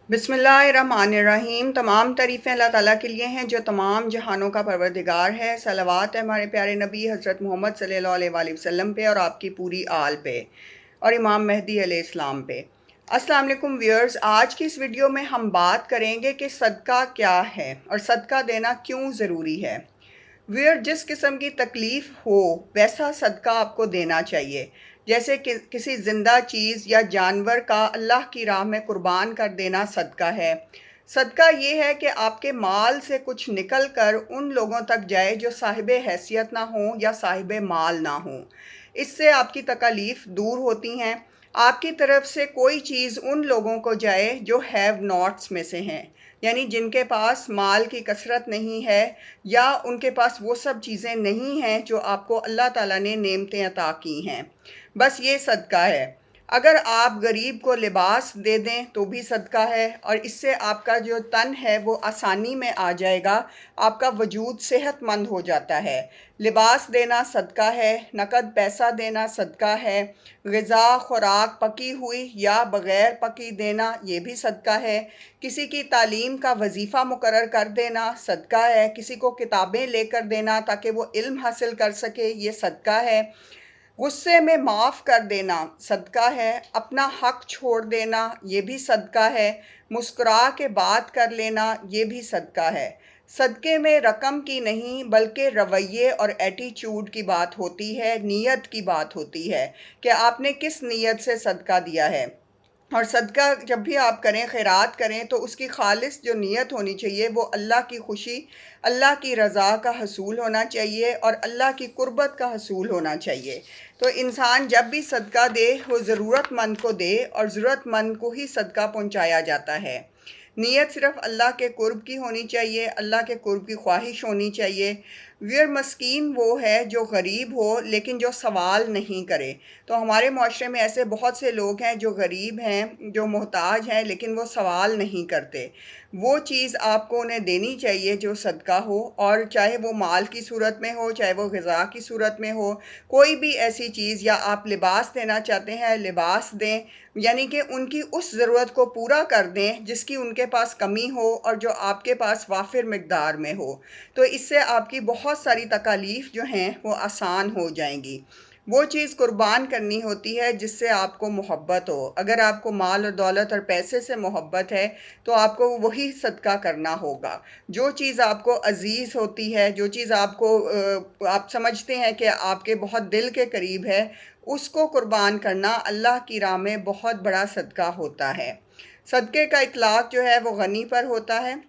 बिस्मिल्लाहिर्रहमानिर्रहीम। तमाम तारीफ़ें अल्लाह ताला के लिए हैं जो तमाम जहानों का परवरदिगार है। सलावत है हमारे प्यारे नबी हज़रत मोहम्मद सल्लल्लाहु अलैहि वसल्लम पे और आपकी पूरी आल पे और इमाम मेहदी अलैहिस्सलाम पे। अस्सलाम वालेकुम व्यूअर्स, आज की इस वीडियो में हम बात करेंगे कि सदका क्या है और सदका देना क्यों ज़रूरी है। व्यूअर, जिस किस्म की तकलीफ़ हो वैसा सदका आपको देना चाहिए। जैसे कि किसी ज़िंदा चीज़ या जानवर का अल्लाह की राह में कुर्बान कर देना सदका है। सदका ये है कि आपके माल से कुछ निकल कर उन लोगों तक जाए जो साहिब हैसियत ना हो या साहिब माल ना हो। इससे आपकी तकालीफ दूर होती हैं। आपकी तरफ से कोई चीज़ उन लोगों को जाए जो हैव नॉट्स में से हैं, यानी जिनके पास माल की कसरत नहीं है या उनके पास वो सब चीज़ें नहीं हैं जो आपको अल्लाह ताला ने नेमतें अता की हैं। बस ये सदका है। अगर आप गरीब को लिबास दे दें तो भी सदका है और इससे आपका जो तन है वो आसानी में आ जाएगा, आपका वजूद सेहतमंद हो जाता है। लिबास देना सदका है, नकद पैसा देना सदका है, ग़िज़ा खुराक पकी हुई या बग़ैर पकी देना ये भी सदका है, किसी की तालीम का वजीफ़ा मुकर्रर कर देना सदका है, किसी को किताबें लेकर देना ताकि वो इल्म हासिल कर सके ये सदका है, गुस्से में माफ़ कर देना सदका है, अपना हक छोड़ देना ये भी सदका है, मुस्कुरा के बात कर लेना ये भी सदका है। सदक़े में रकम की नहीं बल्कि रवैये और एटीट्यूड की बात होती है, नीयत की बात होती है कि आपने किस नीयत से सदका दिया है। और सदका जब भी आप करें, खैरात करें, तो उसकी खालिस जो नीयत होनी चाहिए वो अल्लाह की खुशी, अल्लाह की रज़ा का हसूल होना चाहिए और अल्लाह की कुर्बत का हसूल होना चाहिए। तो इंसान जब भी सदका दे वो ज़रूरतमंद को दे और ज़रूरतमंद को ही सदका पहुंचाया जाता है। नीयत सिर्फ़ अल्लाह के कुर्ब की होनी चाहिए, अल्लाह के कुर्ब की ख्वाहिश होनी चाहिए। वीर मस्कीन वो है जो गरीब हो लेकिन जो सवाल नहीं करे। तो हमारे माशरे में ऐसे बहुत से लोग हैं जो गरीब हैं, जो मोहताज हैं, लेकिन वो सवाल नहीं करते। वो चीज़ आपको उन्हें देनी चाहिए जो सदका हो, और चाहे वो माल की सूरत में हो, चाहे वो ग़िज़ा की सूरत में हो, कोई भी ऐसी चीज़, या आप लिबास देना चाहते हैं लिबास दें, यानी कि उनकी उस ज़रूरत को पूरा कर दें जिसकी उनके पास कमी हो और जो आपके पास वाफिर मिक़दार में हो। तो इससे आपकी बहुत सारी तकालीफ जो हैं वो आसान हो जाएंगी। वो चीज़ कुर्बान करनी होती है जिससे आपको मोहब्बत हो। अगर आपको माल और दौलत और पैसे से मोहब्बत है तो आपको वही सदका करना होगा। जो चीज़ आपको अज़ीज़ होती है, जो चीज़ आपको आप समझते हैं कि आपके बहुत दिल के करीब है, उसको कुर्बान करना अल्लाह की राह में बहुत बड़ा सदका होता है। सदक़े का इतलाक़ जो है वो गनी पर होता है।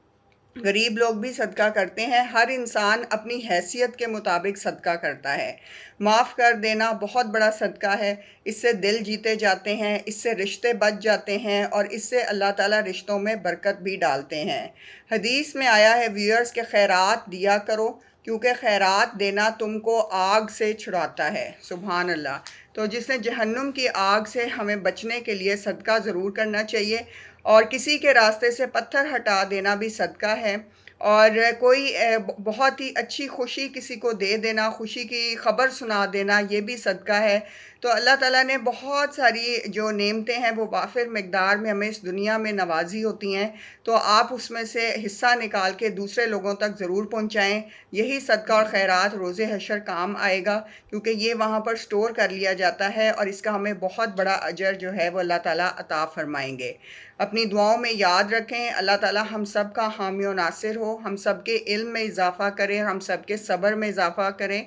गरीब लोग भी सदका करते हैं। हर इंसान अपनी हैसियत के मुताबिक सदका करता है। माफ़ कर देना बहुत बड़ा सदका है। इससे दिल जीते जाते हैं, इससे रिश्ते बच जाते हैं और इससे अल्लाह ताला रिश्तों में बरकत भी डालते हैं। हदीस में आया है व्यूअर्स के खैरात दिया करो क्योंकि खैरात देना तुमको आग से छुड़ाता है। सुभान अल्लाह। तो जिसने जहन्नुम की आग से हमें बचने के लिए सदका ज़रूर करना चाहिए। और किसी के रास्ते से पत्थर हटा देना भी सदका है। और कोई बहुत ही अच्छी खुशी किसी को दे देना, खुशी की खबर सुना देना, ये भी सदका है। तो अल्लाह ताला ने बहुत सारी जो नेमतें हैं वो वाफिर मिक़दार में हमें इस दुनिया में नवाजी होती हैं। तो आप उसमें से हिस्सा निकाल के दूसरे लोगों तक ज़रूर पहुँचाएँ। यही सदका और खैरात रोज़े हशर काम आएगा, क्योंकि ये वहाँ पर स्टोर कर लिया जाता है और इसका हमें बहुत बड़ा अजर जो है वो अल्लाह ताला अता फ़रमाएंगे। अपनी दुआओं में याद रखें। अल्लाह ताला हम सब का हामी और नासिर हो, हम सब के इल्म में इजाफ़ा करें, हम सब के सब्र में इजाफ़ा करें।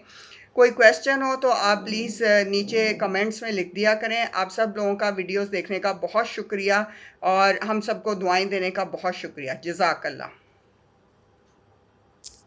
कोई क्वेश्चन हो तो आप प्लीज़ नीचे कमेंट्स में लिख दिया करें। आप सब लोगों का वीडियोस देखने का बहुत शुक्रिया और हम सबको दुआएं देने का बहुत शुक्रिया। जज़ाकल्लाह।